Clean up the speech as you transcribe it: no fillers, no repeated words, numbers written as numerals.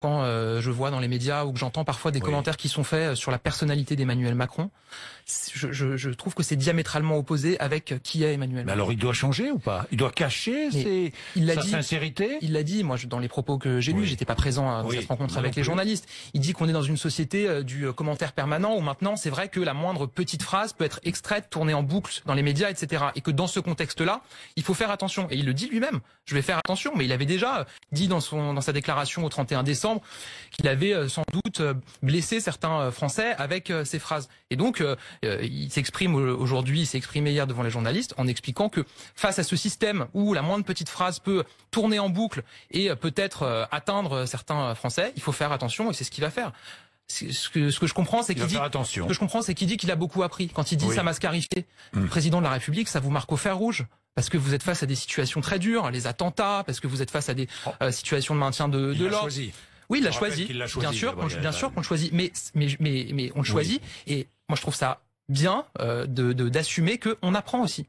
quand je vois dans les médias ou que j'entends parfois des commentaires qui sont faits sur la personnalité d'Emmanuel Macron, je trouve que c'est diamétralement opposé avec qui est Emmanuel Macron. Mais alors il doit changer ou pas? Il doit cacher sa sincérité? Il l'a dit, moi dans les propos que j'ai lus, j'étais pas présent à cette rencontre avec les journalistes. Il dit qu'on est dans une société du commentaire permanent où maintenant c'est vrai que la moindre petite phrase peut être extraite, tournée en boucle dans les médias, etc. Et que dans ce contexte-là, il faut faire attention. Et il le dit lui-même, je vais faire attention, mais il avait déjà dit dans sa déclaration au 31 décembre qu'il avait sans doute blessé certains Français avec ces phrases. Et donc, il s'exprime aujourd'hui, il s'est exprimé hier devant les journalistes en expliquant que face à ce système où la moindre petite phrase peut tourner en boucle et peut-être atteindre certains Français, il faut faire attention et c'est ce qu'il va faire. Ce que je comprends, c'est qu'il dit qu'il a beaucoup appris. Quand il dit ça m'a scarifié, le président de la République, ça vous marque au fer rouge. Parce que vous êtes face à des situations très dures, les attentats, parce que vous êtes face à des situations de maintien de l'ordre. Oui, il l'a choisi. Bien sûr qu'on le choisit. Mais on le choisit. Et moi, je trouve ça bien d'assumer qu'on apprend aussi.